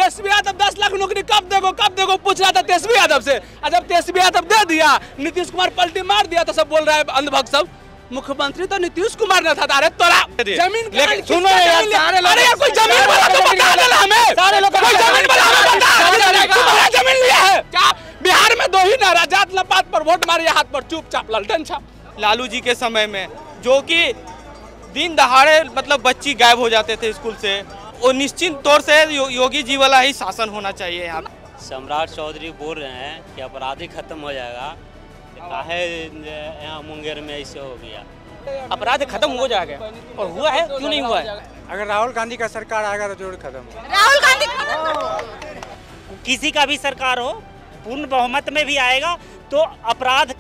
तेजस्वी यादव 10 लाख नौकरी कब देगो पूछ रहा था तेजस्वी यादव से। जब तेजस्वी यादव दे दिया, नीतीश कुमार पलटी मार दिया तो सब बोल रहा है अंधभक्त सब। मुख्यमंत्री तो नीतीश कुमार ने था। अरे तोरा जमीन सुनो यार, अरे यार कोई जमीन वाला तो बता देना हमें, सारे लोग कोई जमीन वाला हमें बता। तुम्हारा जमीन लिया है क्या? बिहार में 2 ही नारा, जात लपात पर वोट मारिए, हाथ पर चुपचाप ललटन छाप। लालू जी के समय में जो कि दिन दहाड़े मतलब बच्ची गायब हो जाते थे स्कूल से, वो निश्चित तौर से योगी जी वाला ही शासन होना चाहिए यहाँ। सम्राट चौधरी बोल रहे हैं कि अपराधी खत्म हो जाएगा, काहे यहाँ मुंगेर में ऐसे हो गया। अपराध खत्म हो जाएगा और हुआ है, क्यों नहीं हुआ है? अगर राहुल गांधी का सरकार आएगा तो जरूर खत्म। राहुल गांधी किसी का भी सरकार हो, पूर्ण बहुमत में भी आएगा तो अपराध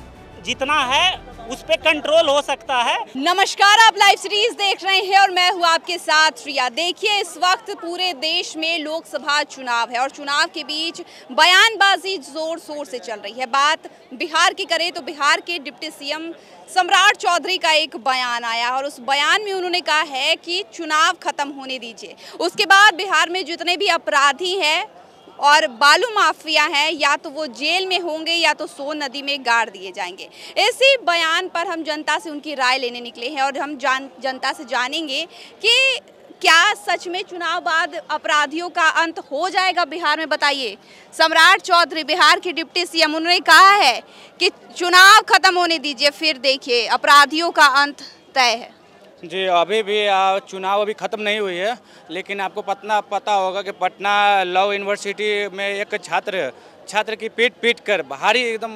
जितना है उस पे कंट्रोल हो सकता है। नमस्कार, आप लाइव सीरीज देख रहे हैं और मैं हूं आपके साथ रिया। देखिए, इस वक्त पूरे देश में लोकसभा चुनाव है और चुनाव के बीच बयानबाजी जोर शोर से चल रही है। बात बिहार की करें तो बिहार के डिप्टी सीएम सम्राट चौधरी का एक बयान आया और उस बयान में उन्होंने कहा है कि चुनाव खत्म होने दीजिए। उसके बाद बिहार में जितने भी अपराधी हैं और बालू माफिया हैं, या तो वो जेल में होंगे या तो सोन नदी में गाड़ दिए जाएंगे। इसी बयान पर हम जनता से उनकी राय लेने निकले हैं और हम जनता से जानेंगे कि क्या सच में चुनाव बाद अपराधियों का अंत हो जाएगा बिहार में। बताइए, सम्राट चौधरी बिहार के डिप्टी सीएम, उन्होंने कहा है कि चुनाव खत्म होने दीजिए, फिर देखिए अपराधियों का अंत तय है। जी, अभी भी चुनाव अभी ख़त्म नहीं हुई है, लेकिन आपको पता होगा कि पटना लॉ यूनिवर्सिटी में एक छात्र की पीट कर भारी एकदम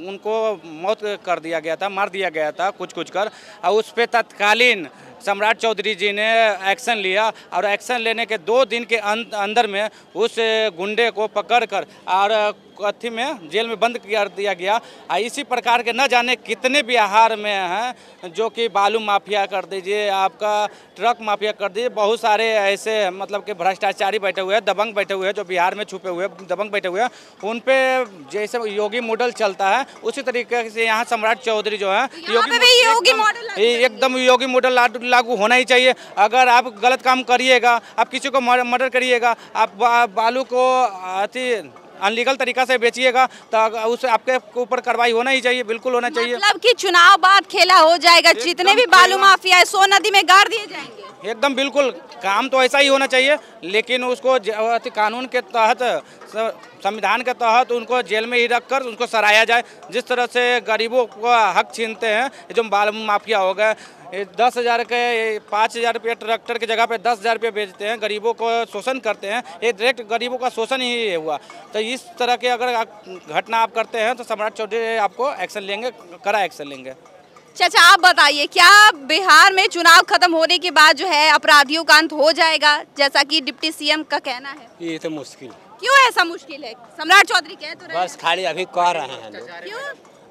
उनको मौत कर दिया गया था, मार दिया गया था कुछ कर, और उस पर तत्कालीन सम्राट चौधरी जी ने एक्शन लिया और एक्शन लेने के 2 दिन के अंदर में उस गुंडे को पकड़कर और कथी में जेल में बंद कर दिया गया। इसी प्रकार के न जाने कितने बिहार में हैं, जो कि बालू माफिया कर दीजिए, आपका ट्रक माफिया कर दीजिए, बहुत सारे ऐसे मतलब कि भ्रष्टाचारी बैठे हुए हैं, दबंग बैठे हुए हैं, जो बिहार में छुपे हुए दबंग बैठे हुए हैं। उन पे जैसे योगी मॉडल चलता है उसी तरीके से यहाँ सम्राट चौधरी जो है एकदम योगी मॉडल लागू होना ही चाहिए। अगर आप गलत काम करिएगा, आप किसी को मर्डर करिएगा, आप बालू को अनलीगल तरीका से बेचिएगा तो उस आपके ऊपर कार्रवाई होना ही चाहिए, बिल्कुल होना चाहिए। मतलब कि चुनाव बाद खेला हो जाएगा, जितने भी बालू माफिया है सोन नदी में गाड़ दिए जाएंगे। एकदम बिल्कुल, काम तो ऐसा ही होना चाहिए, लेकिन उसको कानून के तहत, संविधान के तहत उनको जेल में ही रखकर उनको सराहा जाए। जिस तरह से गरीबों को हक छीनते हैं जो बालू माफिया हो गए, 10,000 के 5,000 रुपये ट्रैक्टर की जगह पे 10,000 रुपये बेचते हैं, गरीबों को शोषण करते हैं, ये डायरेक्ट गरीबों का शोषण ही हुआ। तो इस तरह के अगर घटना आप करते हैं तो सम्राट चौधरी आपको एक्शन लेंगे, कड़ा एक्शन लेंगे। चाचा, आप बताइए, क्या बिहार में चुनाव खत्म होने के बाद जो है अपराधियों का अंत हो जाएगा, जैसा कि डिप्टी सीएम का कहना है? ये तो मुश्किल। क्यों ऐसा मुश्किल है? सम्राट चौधरी कह तो रहे हैं। बस खाली अभी कह रहे हैं लोग। क्यों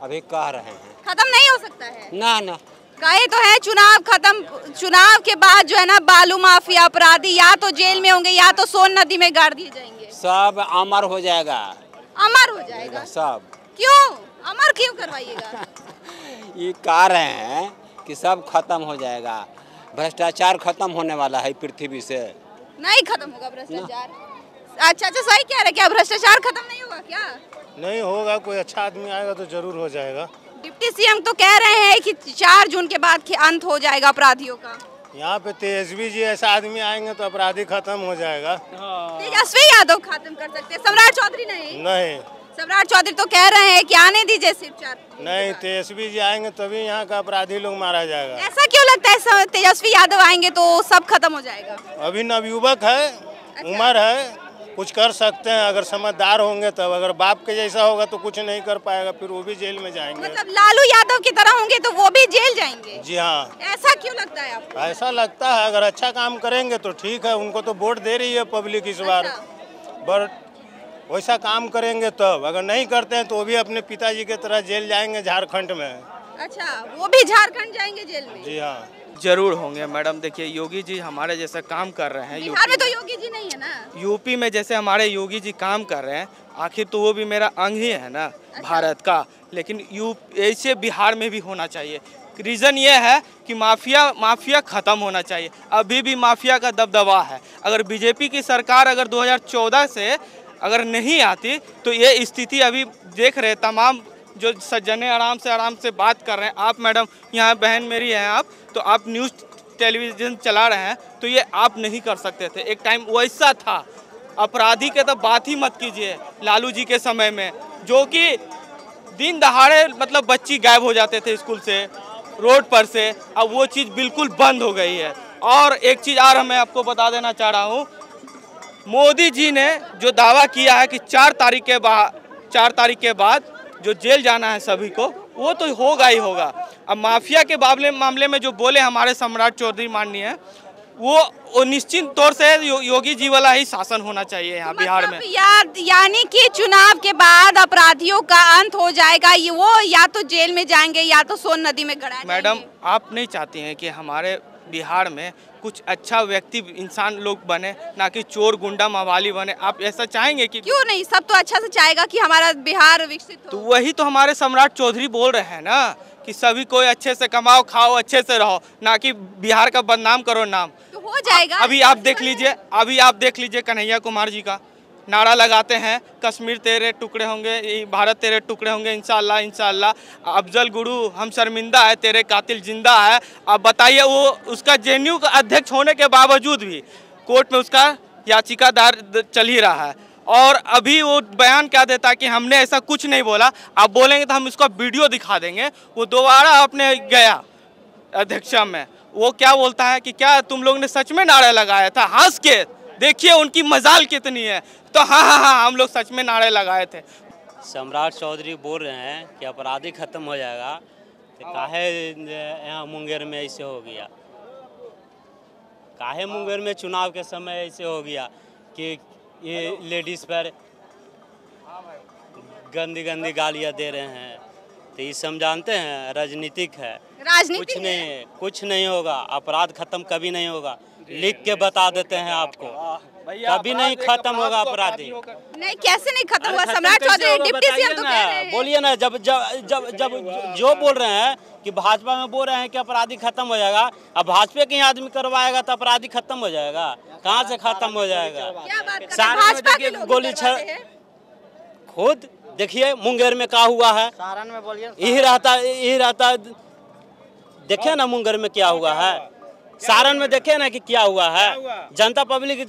अभी कह रहे हैं? खत्म नहीं हो सकता है? ना कहे तो है चुनाव खत्म, चुनाव के बाद जो है ना बालू माफिया अपराधी या तो जेल में होंगे या तो सोन नदी में गाड़ दिए जाएंगे। सब अमर हो जाएगा। अमर हो जाएगा सब? क्यों अमर क्यों करवाइएगा? ये कह रहे हैं कि सब खत्म हो जाएगा, भ्रष्टाचार खत्म होने वाला है पृथ्वी से। नहीं खत्म होगा भ्रष्टाचार। अच्छा, सही कह रहे, क्या भ्रष्टाचार खत्म नहीं होगा? क्या नहीं होगा, कोई अच्छा आदमी आएगा तो जरूर हो जाएगा। डिप्टी सीएम तो कह रहे हैं कि 4 जून के बाद अंत हो जाएगा अपराधियों का। यहाँ पे तेजस्वी जी ऐसा आदमी आएंगे तो अपराधी खत्म हो जाएगा। तेजस्वी यादव खत्म कर सकते हैं, सम्राट चौधरी नहीं। सम्राट चौधरी तो कह रहे हैं कि आने दीजिए सिर्फ 4। नहीं, तेजस्वी जी आएंगे तभी यहाँ का अपराधी लोग मारा जाएगा। ऐसा क्यों लगता है तेजस्वी यादव आएंगे तो सब खत्म हो जाएगा? अभी नवयुवक है, उम्र है, कुछ कर सकते हैं अगर समझदार होंगे तब। अगर बाप के जैसा होगा तो कुछ नहीं कर पाएगा, फिर वो भी जेल में जाएंगे। मतलब लालू यादव की तरह होंगे तो वो भी जेल जाएंगे? जी हाँ। ऐसा क्यों लगता है आपको? ऐसा लगता है अगर अच्छा काम करेंगे तो ठीक है, उनको तो वोट दे रही है पब्लिक इस बार। बट वैसा काम करेंगे तब, अगर नहीं करते हैं तो वो भी अपने पिताजी के तरह जेल जाएंगे झारखंड में। अच्छा, वो भी झारखंड जाएंगे जेल में? जी हाँ, जरूर होंगे मैडम। देखिए, योगी जी हमारे जैसा काम कर रहे हैं। बिहार में तो योगी जी नहीं है ना। यूपी में जैसे हमारे योगी जी काम कर रहे हैं, आखिर तो वो भी मेरा अंग ही है ना, भारत का। लेकिन ऐसे बिहार में भी होना चाहिए रीज़न ये है कि माफिया ख़त्म होना चाहिए। अभी भी माफिया का दबदबा है। अगर बीजेपी की सरकार अगर 2014 से अगर नहीं आती तो ये स्थिति अभी देख रहे तमाम जो सज्जने आराम से बात कर रहे हैं। आप मैडम यहाँ बहन मेरी हैं आप, तो आप न्यूज़ टेलीविज़न चला रहे हैं, तो ये आप नहीं कर सकते थे। एक टाइम वैसा था। अपराधी के तो बात ही मत कीजिए। लालू जी के समय में जो कि दिन दहाड़े मतलब बच्ची गायब हो जाते थे स्कूल से, रोड पर से, अब वो चीज़ बिल्कुल बंद हो गई है। और एक चीज़ और मैं आपको बता देना चाह रहा हूँ, मोदी जी ने जो दावा किया है कि 4 तारीख के बाद जो जेल जाना है सभी को, वो तो होगा ही होगा। अब माफिया के मामले में जो बोले हमारे सम्राट चौधरी माननीय, वो निश्चित तौर से योगी जी वाला ही शासन होना चाहिए यहाँ बिहार में। यानी कि चुनाव के बाद अपराधियों का अंत हो जाएगा, ये वो या तो जेल में जाएंगे या तो सोन नदी में गड़ा जाएंगे। मैडम आप नहीं चाहती हैं कि हमारे बिहार में कुछ अच्छा व्यक्ति इंसान लोग बने, ना कि चोर गुंडा मवाली बने? आप ऐसा चाहेंगे कि? क्यों नहीं, सब तो अच्छा से चाहेगा कि हमारा बिहार विकसित हो। तो वही तो हमारे सम्राट चौधरी बोल रहे हैं ना कि सभी कोई अच्छे से कमाओ खाओ अच्छे से रहो, ना कि बिहार का बदनाम करो नाम। तो हो जाएगा। अभी आप देख लीजिए कन्हैया कुमार जी का नारा लगाते हैं, कश्मीर तेरे टुकड़े होंगे, भारत तेरे टुकड़े होंगे, इंशाल्लाह इंशाल्लाह। अफजल गुरु हम शर्मिंदा है, तेरे कातिल जिंदा है। अब बताइए, वो उसका जेएनयू का अध्यक्ष होने के बावजूद भी कोर्ट में उसका याचिका दायर चल ही रहा है। और अभी वो बयान क्या देता है कि हमने ऐसा कुछ नहीं बोला। आप बोलेंगे तो हम इसका वीडियो दिखा देंगे। वो दोबारा अपने गया अध्यक्षा में, वो क्या बोलता है कि क्या तुम लोग ने सच में नारा लगाया था? हंस के देखिए उनकी मजाल कितनी है। तो हाँ हम लोग सच में नारे लगाए थे। सम्राट चौधरी बोल रहे हैं कि अपराधी खत्म हो जाएगा, तो काहे यहाँ मुंगेर में ऐसे हो गया? काहे मुंगेर में चुनाव के समय ऐसे हो गया कि ये लेडीज पर गंदी गालियाँ दे रहे हैं? तो ये सब जानते हैं राजनीतिक है, कुछ नहीं होगा। अपराध खत्म कभी नहीं होगा, लिख के बता देते हैं आपको, कभी नहीं खत्म होगा अपराधी। नहीं, कैसे नहीं खत्म होगा? सम्राट चौधरी डिप्टी सीएम तो कह रहे हैं। बोलिए ना, जब जो बोल रहे हैं कि भाजपा में बोल रहे हैं कि अपराधी खत्म हो जाएगा, अब भाजपा के आदमी करवाएगा तो अपराधी खत्म हो जाएगा? कहाँ से खत्म हो जाएगा? भाजपा के गोली खुद देखिए मुंगेर में क्या हुआ है, यही रहता देखिए ना मुंगेर में क्या हुआ है, सारण में देखे ना कि क्या हुआ है। जनता पब्लिक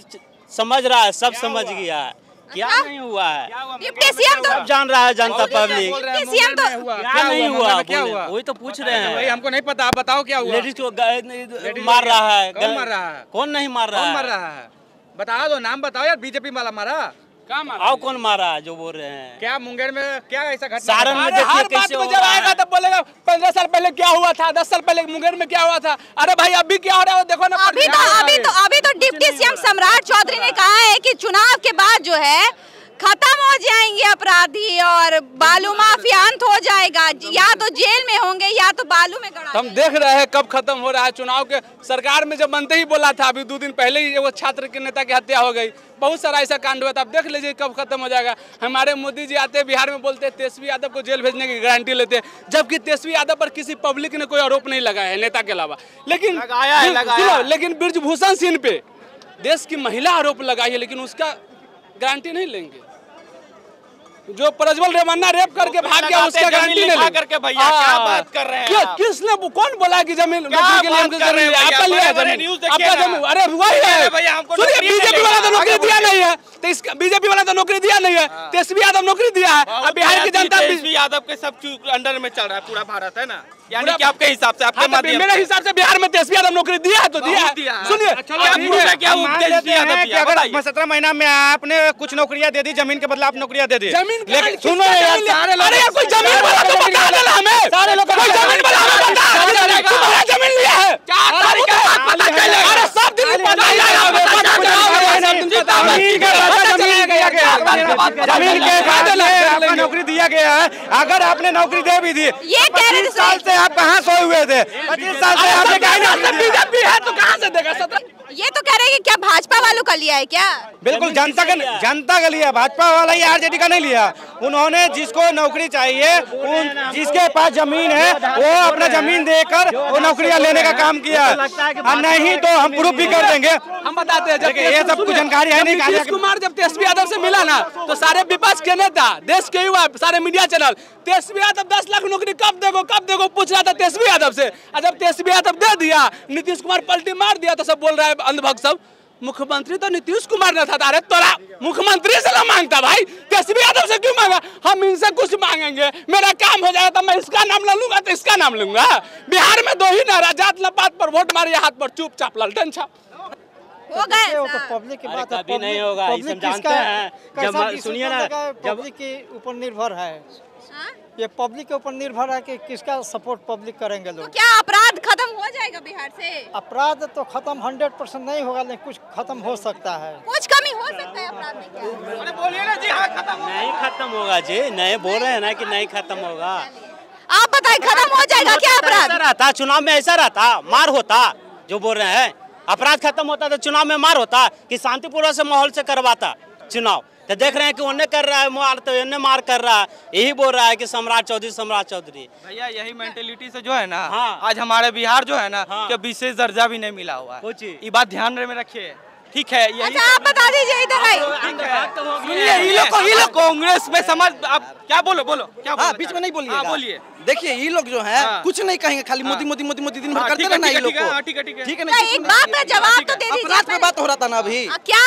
समझ रहा है, सब समझ गया है क्या नहीं हुआ है। डिप्टी सीएम तो सब जान रहा है, जनता पब्लिक डिप्टी सीएम तो क्या नहीं हुआ, वही तो पूछ रहे हैं। हमको नहीं पता, आप बताओ क्या हुआ। लेडीज को मार रहा है। कौन मार रहा है? कौन नहीं मार रहा है? बता दो, नाम बताओ यार। बीजेपी वाला मारा? आओ कौन मारा है जो बोल रहे हैं? क्या मुंगेर में क्या ऐसा घटना? सारण में देखिए कैसे हो जब आएगा तब बोलेगा 15 साल पहले क्या हुआ था, 10 साल पहले मुंगेर में क्या हुआ था। अरे भाई अभी क्या हो रहा है देखो ना। अभी तो डिप्टी सीएम सम्राट चौधरी ने कहा है कि चुनाव के बाद जो है खत्म हो जाएंगे अपराधी और बालू माफिया अंत हो जाएगा, या तो जेल में होंगे या तो बालू में गड़ा। हम देख रहे हैं कब खत्म हो रहा है। चुनाव के सरकार में जब बनते ही बोला था, अभी 2 दिन पहले ही वो छात्र के नेता की हत्या हो गई, बहुत सारा ऐसा कांड हुआ था। अब देख लीजिए कब खत्म हो जाएगा। हमारे मोदी जी आते बिहार में बोलते हैं तेजस्वी यादव को जेल भेजने की गारंटी लेते हैं, जबकि तेजस्वी यादव पर किसी पब्लिक ने कोई आरोप नहीं लगाया है नेता के अलावा। लेकिन ब्रिजभूषण सिंह पे देश की महिला आरोप लगाई है, लेकिन उसका गारंटी नहीं लेंगे। जो प्रज्वल रेवन्ना रेप करके भाग गया उसका गारंटी नहीं लेंगे। भैया क्या बात कर रहे हैं? किसने कौन बोला कि जमीन के लिए हमको जमीन आपका लिया है? आपका जमीन? अरे वही है। सुनिए, बीजेपी वाला तो नौकरी दिया नहीं है, तो इसका बीजेपी वाला तो नौकरी दिया नहीं है, तेजस्वी यादव नौकरी दिया है। अब बिहार की जनता तेजस्वी यादव के सब अंडर में चल रहा है पूरा भारत, है ना? यानी कि आपके हिसाब से, आपके माध्यम मेरे हिसाब से बिहार में तेजस्वी यादव नौकरी दिया है तो दिया है। सुनिए, अगर 17 महीना में आपने कुछ नौकरियां दे दी, जमीन के बदला आप नौकरियां दे दी। लेकिन सुनो यार, अरे यार कोई जमीन वाला तो बता देना हमें। सारे लोग कोई जमीन वाला हमें बता, तुम्हारा जमीन लिया है क्या तारीख है? अरे सब दिन पता है, जमीन के कागज आपको नौकरी दिया गया है। अगर आपने नौकरी दे भी दी, ये 25 साल से आप कहाँ सोए हुए थे? 25 साल से आपने बीजेपी है तो कहाँ से देगा? ये तो कह रहे हैं कि क्या भाजपा वालों का लिया है क्या? बिल्कुल जनता का लिया, भाजपा वाला ही आरजेडी का नहीं लिया। उन्होंने जिसको नौकरी चाहिए, जिसके पास जमीन है वो अपना जमीन देकर वो नौकरियां लेने का काम किया, और नहीं तो हम प्रूफ भी कर देंगे। हम बताते हैं, जब ये सब कुछ जानकारी है नहीं। नीतीश कुमार जब तेजस्वी यादव से मिला ना, तो सारे विपक्ष के नेता, देश के युवा, सारे मीडिया चैनल तेजस्वी यादव 10 लाख नौकरी कब देगो पूछ रहा था तेजस्वी यादव से। जब तेजस्वी यादव दे दिया, नीतीश कुमार पलटी मार दिया, तो सब बोल रहा है अंधभक्त सब मुख्यमंत्री तो नीतीश कुमार ने था। अरे तोरा मुख्यमंत्री से ना मांगता भाई, तेजस्वी यादव से क्यों मांगा? हम इनसे कुछ मांगेंगे, मेरा काम हो जाएगा तो मैं इसका नाम ले लूंगा तो इसका नाम लूंगा। बिहार में 2 ही नारा, जात लपात पर वोट मारिए, हाथ पर चुपचाप ललटन छाप। हो गए वो तो पब्लिक की बात है, कभी नहीं होगा, ये सब जानते हैं। जब सुनिए ना, पब्लिक के ऊपर निर्भर है, ये पब्लिक के ऊपर निर्भर है कि किसका सपोर्ट पब्लिक करेंगे तो लोग। क्या अपराध खत्म हो जाएगा बिहार से? अपराध तो खत्म 100% नहीं होगा, लेकिन कुछ खत्म हो सकता है। कुछ कमी हो सकता है अपराध में क्या? बोलिए ना जी। हाँ, नहीं खत्म होगा जी, नहीं बोल रहे हैं ना कि नहीं खत्म होगा। आप बताइए, खत्म हो जाएगा क्या अपराध? ऐसा रहता, चुनाव में ऐसा रहता, मार होता, जो बोल रहे हैं अपराध खत्म होता तो चुनाव में मार होता कि शांतिपूर्वक से माहौल से करवाता चुनाव। तो देख रहे हैं कि उन्हें कर रहा है मार, तो इन्हें मार कर रहा है। यही बोल रहा है कि सम्राट चौधरी। भैया यही मेंटेलिटी से जो है ना, हाँ। आज हमारे बिहार जो है ना, हाँ। कि विशेष दर्जा भी नहीं मिला हुआ है। ये बात ध्यान में रखिए, ठीक है? यही अच्छा आप बता दीजिए इधर आई। सुनिए, ये लोग कांग्रेस में समझ, आप क्या बोलो क्या बोलो? बीच में नहीं बोलिएगा। हाँ, बोलिए। देखिए ये लोग जो है कुछ नहीं कहेंगे, खाली मोदी दिन भर करते रहना ये लोग को। ठीक है। एक बात का जवाब तो दे दीजिए। अपराध पे बात हो रहा था ना अभी। क्या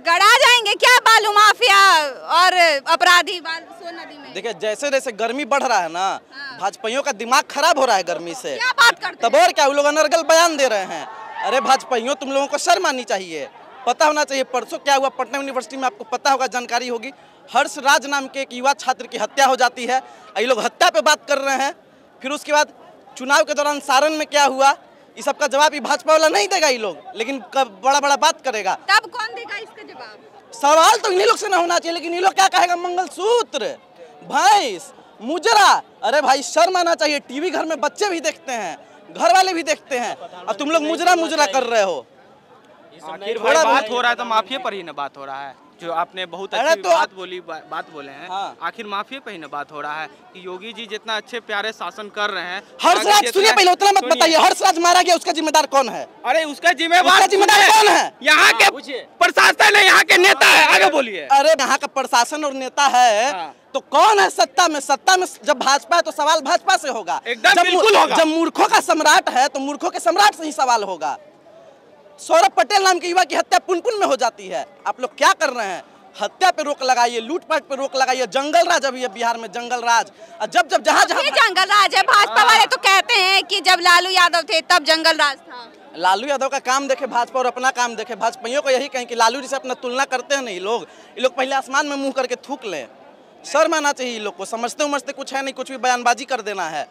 गड़ा जाएंगे क्या बालू माफिया और अपराधी सोन नदी में? देखिए जैसे जैसे गर्मी बढ़ रहा है ना, भाजपाइयों का दिमाग खराब हो रहा है गर्मी से। क्या बात करते तब और क्या वो लोग अनर्गल बयान दे रहे हैं। अरे भाजपाइयों, तुम लोगों को शर्म आनी चाहिए, पता होना चाहिए। परसों क्या हुआ पटना यूनिवर्सिटी में, आपको पता होगा, जानकारी होगी। हर्ष राज नाम के एक युवा छात्र की हत्या हो जाती है। ये लोग हत्या पे बात कर रहे हैं। फिर उसके बाद चुनाव के दौरान सारण में क्या हुआ, इस सब का जवाब ये भाजपा वाला नहीं देगा ये लोग, लेकिन बड़ा बात करेगा। तब कौन देगा इसका जवाब? सवाल तो इन्हीं लोग से ना होना चाहिए, लेकिन ये लोग क्या कहेगा? मंगलसूत्र, भैंस, मुजरा। अरे भाई शर्म आना चाहिए। टीवी घर में बच्चे भी देखते हैं, घर वाले भी देखते हैं, और तुम लोग मुजरा कर रहे हो। आखिर भाई बात हो रहा है तो माफिया पर ही ना बात हो रहा है। जो आपने बहुत अच्छी बात बोले हैं। हाँ। आखिर माफिया पे ही ना बात हो रहा है कि योगी जी जितना अच्छे प्यारे शासन कर रहे हैं। हर्षराज, सुनिए पहले उतना मत बताइए। हर्षराज मारा गया, उसका जिम्मेदार कौन है? अरे उसका जिम्मेदार कौन है? यहाँ के प्रशासन है, यहाँ के नेता है। आगे बोलिए। अरे यहाँ का प्रशासन और नेता है। हाँ। तो कौन है सत्ता में? सत्ता में जब भाजपा है तो सवाल भाजपा से होगा। एकदम बिल्कुल होगा। जब मूर्खों का सम्राट है तो मूर्खों के सम्राट से ही सवाल होगा। सौरभ पटेल नाम के युवा की हत्या पुनपुन में हो जाती है। आप लोग क्या कर रहे हैं? हत्या पे रोक लगाइए, लूटपाट पे रोक लगाइए। जंगल राज अभी है बिहार में, जंगल राज। जब जहाँ जंगल राज है। भाजपा वाले तो कहते हैं कि जब लालू यादव थे तब जंगल राज था। लालू यादव का काम देखे भाजपा और अपना काम देखे। भाजपाइयों को यही कहें कि लालू जी से अपना तुलना करते हैं। नहीं, ये लोग पहले आसमान में मुंह करके थूक लें। शर्म आना चाहिए ये लोग को। समझते कुछ है नहीं, कुछ भी बयानबाजी कर देना है।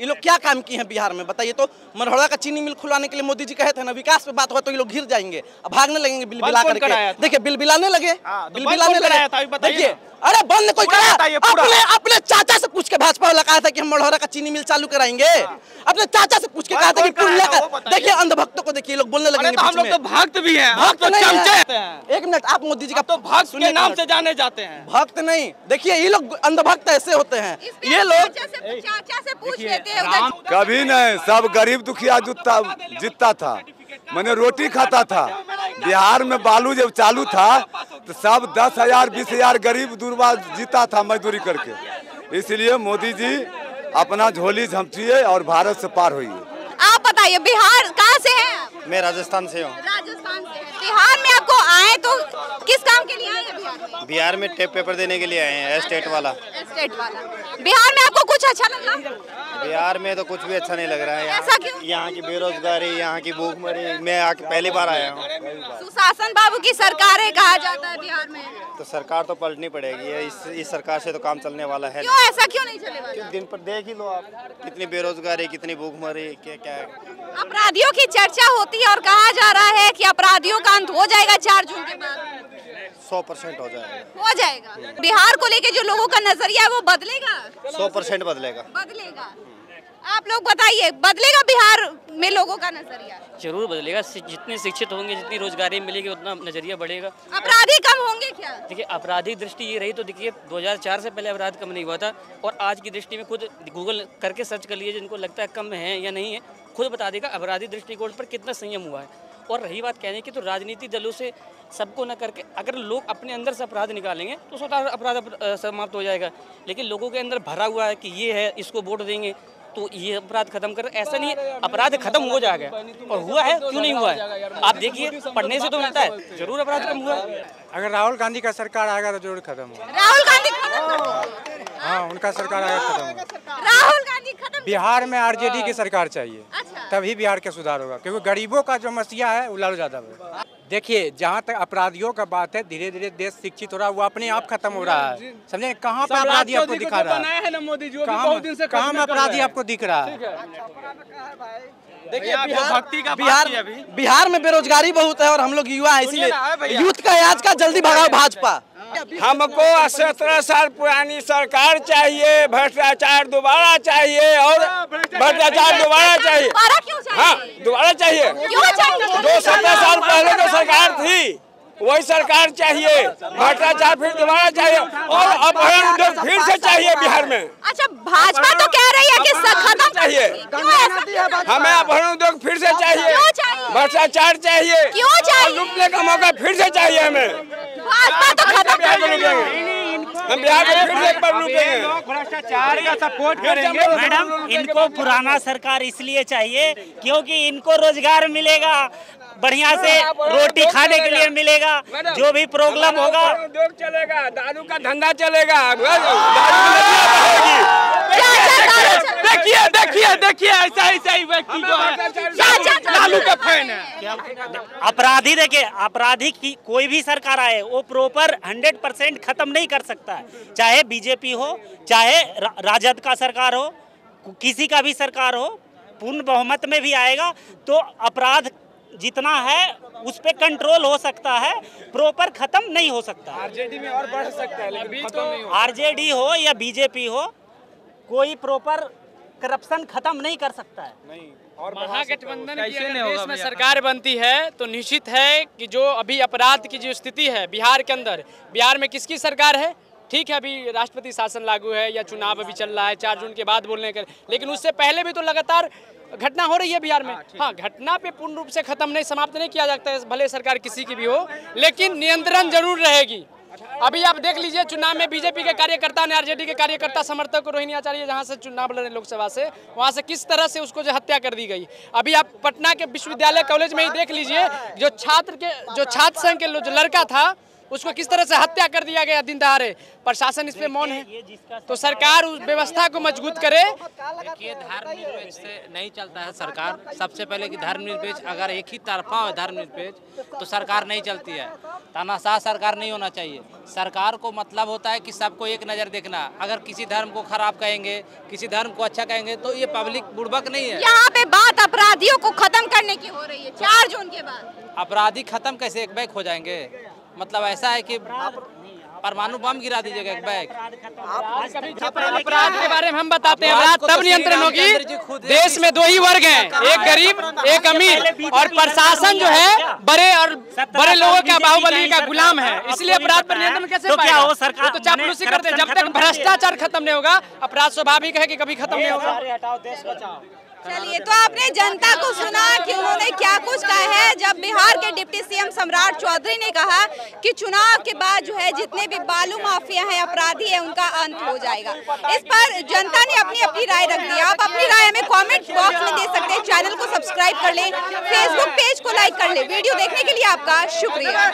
ये लोग क्या काम किए हैं बिहार में बताइए तो? मरहड़ा का चीनी मिल खुलवाने के लिए मोदी जी कहे थे ना, विकास पे बात हुआ तो ये लोग घिर जाएंगे, अब भागने लगेंगे बिलबिला करके। देखिए बिलबिलाने लगे, बिलबिलाने लगे। देखिए अरे बंद कोई कराया? अपने चाचा से पूछ के भाजपा वाला कहा था कि हम मरहड़ा का चीनी मिल चालू कराएंगे। अपने चाचा से पूछ के कहा था कि पूर्णिया का। देखिए अंधभक्तों को देखिए, लोग बोलने लगेंगे। हम लोग तो भक्त भी हैं, भक्त नहीं। एक मिनट, आप मोदी जी का तो भक्त के नाम से जाने जाते हैं। भक्त नहीं, देखिए ये लोग अंधभक्त ऐसे होते हैं। ये लोग चाचा से पूछ लेते हैं। कभी नहीं, सब गरीब दुखिया जीतता था, मैंने रोटी खाता था। बिहार में बालू जब चालू था तो सब 10,000 20,000 गरीब दूरबा जीता था मजदूरी करके। इसलिए मोदी जी अपना झोली झमटिए और भारत से पार होइए। आप बताइए बिहार कहाँ से हैं? मैं राजस्थान से हूँ। राजस्थान से हैं। बिहार में आपको आए तो किस काम के लिए आए हैं बिहार में? बिहार में टेप पेपर देने के लिए आए हैं, स्टेट वाला। बिहार में आपको कुछ अच्छा लगा? बिहार में तो कुछ भी अच्छा नहीं लग रहा है। ऐसा क्यों? यहाँ की बेरोजगारी, यहाँ की भूखमरी। मैं आके पहली बार आया हूँ। सुशासन बाबू की सरकार है कहा जाता है बिहार में, तो सरकार तो पलटनी पड़ेगी। इस सरकार से तो काम चलने वाला है। क्यों ऐसा क्यों नहीं चले वाला? दिन पर देख ही लो आप, कितनी बेरोजगारी, कितनी भूखमरी, क्या है। अपराधियों की चर्चा होती है और कहा जा रहा है कि अपराधियों का अंत हो जाएगा 4 जून के बाद। 100% हो जाएगा। हो जाएगा। बिहार को लेके जो लोगों का नजरिया है वो बदलेगा। 100% बदलेगा। आप लोग बताइए, बदलेगा बिहार में लोगों का नजरिया? जरूर बदलेगा। जितने शिक्षित होंगे, जितनी रोजगारी मिलेगी, उतना नजरिया बढ़ेगा। अपराधी कम होंगे क्या? देखिए, आपराधिक दृष्टि ये रही तो देखिए 2004 से पहले अपराध कम नहीं हुआ था, और आज की दृष्टि में खुद गूगल करके सर्च कर लिए, जिनको लगता है कम है या नहीं है, खुद बता देगा अपराधी दृष्टिकोण पर कितना संयम हुआ है। और रही बात कहने की, तो राजनीतिक दलों से सबको न करके अगर लोग अपने अंदर से अपराध निकालेंगे तो स्वतः अपराध समाप्त हो जाएगा। लेकिन लोगों के अंदर भरा हुआ है कि ये है, इसको वोट देंगे तो ये अपराध खत्म कर, ऐसा नहीं है, अपराध खत्म हो जाएगा। और हुआ है, क्यों नहीं हुआ है? आप देखिए, पढ़ने से तो मिलता है, जरूर अपराध कम हुआ है। अगर राहुल गांधी का सरकार आएगा तो जरूर खत्म होगा। राहुल गांधी खत्म? हाँ, उनका सरकार आएगा खत्म होगा। राहुल गांधी खत्म? बिहार में आरजेडी की सरकार चाहिए। अच्छा। तभी बिहार का सुधार होगा, क्योंकि गरीबों का जो मसीहा है वो लालू यादव है। देखिए, जहाँ तक अपराधियों का बात है, धीरे धीरे देश शिक्षित हो रहा है, वो अपने आप खत्म हो रहा है। समझे? कहाँ पे अपराधी आपको दिखा रहा है? कहाँ में अपराधी आपको दिख रहा है? देखिए, बिहार में बेरोजगारी बहुत है और हम लोग युवा है, इसलिए यूथ का आज का जल्दी भगाओ भाजपा। हमको 17 साल पुरानी सरकार चाहिए, भ्रष्टाचार दोबारा चाहिए, और भ्रष्टाचार दोबारा चाहिए। हाँ, दोबारा चाहिए। जो 17 साल पहले जो सरकार थी वही सरकार चाहिए, भ्रष्टाचार फिर दोबारा चाहिए, और अपहरण उद्योग फिर से चाहिए बिहार में। अच्छा, भाजपा तो कह रही है कि खत्म चाहिए, हमें अपहरण उद्योग फिर से चाहिए, भ्रष्टाचार चाहिए, क्यों चाहिए? लूटने का मौका फिर से चाहिए हमें। भाजपा तो खत्म कर हम बिहार में फिर से एक बार लूटेंगे, भ्रष्टाचार का सपोर्ट करेंगे। मैडम, इनको पुराना सरकार इसलिए चाहिए क्योंकि इनको रोजगार मिलेगा, बढ़िया से रोटी खाने के लिए मिलेगा, जो भी प्रॉब्लम होगा उद्योग चलेगा, दारू का धंधा चलेगा, देखिए देखिए देखिए, ऐसा ही व्यक्ति जो है लालू का फैन है। अपराधी, देखिए, अपराधी की कोई भी सरकार आए वो प्रॉपर 100% खत्म नहीं कर सकता है। चाहे बीजेपी हो, चाहे राजद का सरकार हो, किसी का भी सरकार हो, पूर्ण बहुमत में भी आएगा तो अपराध जितना है उस पे कंट्रोल हो सकता है, प्रॉपर खत्म नहीं हो सकता। आरजेडी में और बढ़ सकता है, लेकिन खत्म नहीं हो। आरजेडी हो या बीजेपी हो, कोई प्रॉपर करप्शन खत्म नहीं कर सकता है। नहीं, और महागठबंधन की अगर देश में सरकार बनती है तो निश्चित है कि जो अभी अपराध की जो स्थिति है बिहार के अंदर, बिहार में किसकी सरकार है? ठीक है, अभी राष्ट्रपति शासन लागू है या चुनाव अभी चल रहा है 4 जून के बाद बोलने के, लेकिन उससे पहले भी तो लगातार घटना हो रही है बिहार में। हाँ, घटना पे पूर्ण रूप से खत्म नहीं, समाप्त नहीं किया जाता है, भले सरकार किसी की भी हो, लेकिन नियंत्रण जरूर रहेगी। अभी आप देख लीजिए, चुनाव में बीजेपी के कार्यकर्ता ने आरजेडी के कार्यकर्ता समर्थक को रोहिणी आचार्य जहां से चुनाव लड़े लोकसभा से, वहां से किस तरह से उसको जो हत्या कर दी गई। अभी आप पटना के विश्वविद्यालय कॉलेज में ही देख लीजिए, जो छात्र संघ के जो लड़का था उसको किस तरह से हत्या कर दिया गया दिन दहाड़े। प्रशासन इस पे मौन है, तो सरकार उस व्यवस्था को मजबूत करे। देखिए, धर्मनिरपेक्ष से नहीं चलता है सरकार। सबसे पहले कि धर्मनिरपेक्ष अगर एक ही तरफा हो धर्मनिरपेक्ष तो सरकार नहीं चलती है। तानाशाह सरकार नहीं होना चाहिए। सरकार को मतलब होता है कि सबको एक नज़र देखना। अगर किसी धर्म को खराब कहेंगे, किसी धर्म को अच्छा कहेंगे तो ये पब्लिक बुड़बक नहीं है। यहाँ पे बात अपराधियों को खत्म करने की हो रही है 4 जून के बाद। अपराधी खत्म कैसे एक बैग हो जाएंगे? मतलब ऐसा है कि परमाणु बम गिरा दीजिएगा एक बैग। अपराध के बारे में हम बताते हैं, अपराध तब नियंत्रण होगी। देश में 2 ही वर्ग हैं, एक गरीब एक अमीर, और प्रशासन जो है बड़े लोगों का बाहुबली का गुलाम है, इसलिए अपराध पर नियंत्रण कैसे पाएगा? सरकार तो चापलूसी करते हैं। जब तक भ्रष्टाचार खत्म नहीं होगा, अपराध स्वाभाविक है कि कभी खत्म नहीं होगा। चलिए, तो आपने जनता को सुना कि उन्होंने क्या कुछ कहा है। जब बिहार के डिप्टी सीएम सम्राट चौधरी ने कहा कि चुनाव के बाद जो है जितने भी बालू माफिया हैं, अपराधी हैं, उनका अंत हो जाएगा। इस पर जनता ने अपनी अपनी राय रख दी। आप अपनी राय हमें कमेंट बॉक्स में दे सकते हैं। चैनल को सब्सक्राइब कर लें, फेसबुक पेज को लाइक कर लें। वीडियो देखने के लिए आपका शुक्रिया।